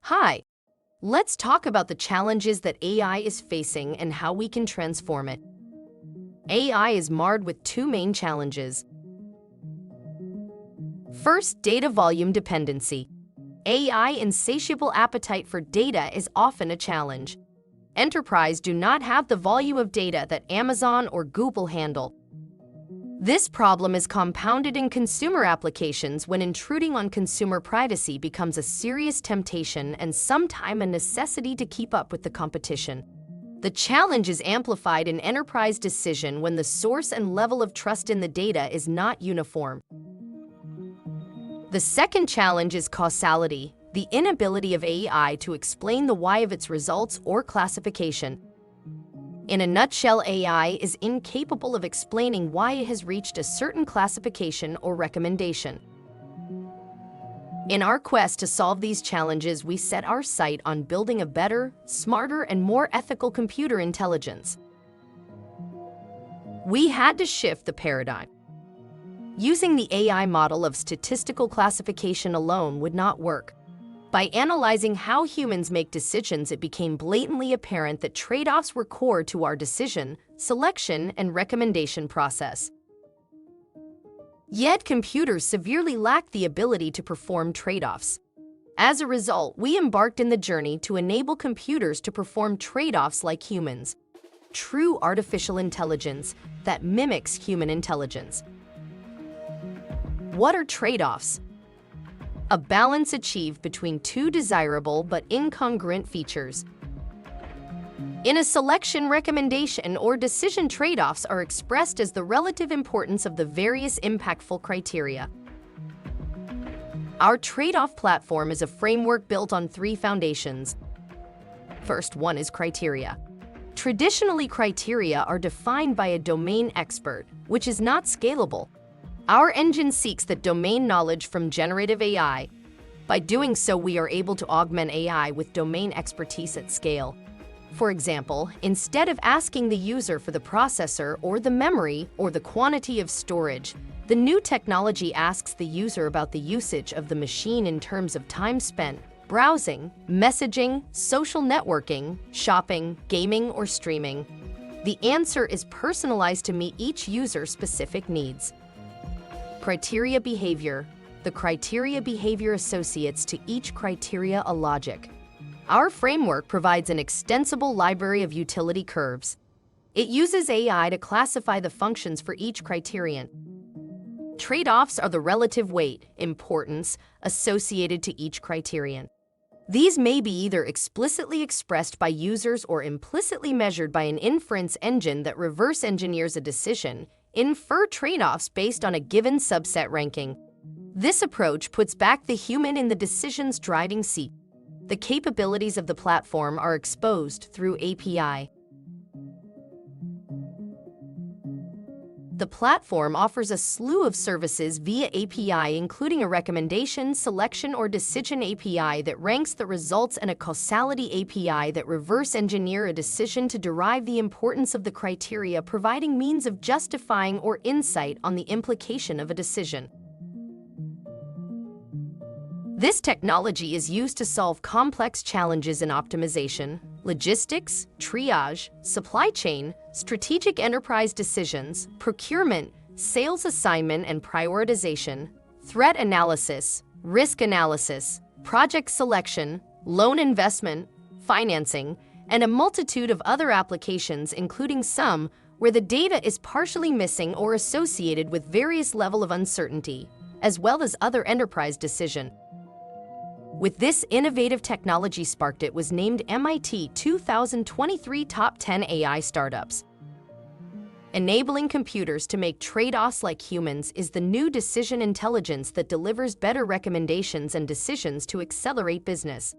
Hi, let's talk about the challenges that AI is facing and how we can transform it. AI is marred with two main challenges. First, data volume dependency. AI insatiable appetite for data is often a challenge. Enterprises do not have the volume of data that Amazon or Google handle. This problem is compounded in consumer applications when intruding on consumer privacy becomes a serious temptation and sometimes a necessity to keep up with the competition. The challenge is amplified in enterprise decision when the source and level of trust in the data is not uniform. The second challenge is causality, the inability of AI to explain the why of its results or classification. In a nutshell, AI is incapable of explaining why it has reached a certain classification or recommendation. In our quest to solve these challenges, we set our sight on building a better, smarter, and more ethical computer intelligence. We had to shift the paradigm. Using the AI model of statistical classification alone would not work. By analyzing how humans make decisions, it became blatantly apparent that trade-offs were core to our decision, selection, and recommendation process. Yet computers severely lack the ability to perform trade-offs. As a result, we embarked in the journey to enable computers to perform trade-offs like humans. True artificial intelligence that mimics human intelligence. What are trade-offs? A balance achieved between two desirable but incongruent features. In a selection, recommendation, or decision, trade-offs are expressed as the relative importance of the various impactful criteria. Our trade-off platform is a framework built on three foundations. First one is criteria. Traditionally, criteria are defined by a domain expert, which is not scalable. Our engine seeks the domain knowledge from generative AI. By doing so, we are able to augment AI with domain expertise at scale. For example, instead of asking the user for the processor or the memory or the quantity of storage, the new technology asks the user about the usage of the machine in terms of time spent browsing, messaging, social networking, shopping, gaming, or streaming. The answer is personalized to meet each user's specific needs. Criteria behavior. The criteria behavior associates to each criteria a logic. Our framework provides an extensible library of utility curves. It uses AI to classify the functions for each criterion. Trade-offs are the relative weight, importance, associated to each criterion. These may be either explicitly expressed by users or implicitly measured by an inference engine that reverse engineers a decision, infer trade-offs based on a given subset ranking. This approach puts back the human in the decision's driving seat. The capabilities of the platform are exposed through API. The platform offers a slew of services via API, including a recommendation, selection, or decision API that ranks the results and a causality API that reverse engineer a decision to derive the importance of the criteria, providing means of justifying or insight on the implication of a decision. This technology is used to solve complex challenges in optimization, logistics, triage, supply chain, strategic enterprise decisions, procurement, sales assignment and prioritization, threat analysis, risk analysis, project selection, loan investment, financing, and a multitude of other applications, including some where the data is partially missing or associated with various levels of uncertainty, as well as other enterprise decisions. With this innovative technology, SPARKDIT was named MIT 2023 Top 10 AI Startups. Enabling computers to make trade-offs like humans is the new decision intelligence that delivers better recommendations and decisions to accelerate business.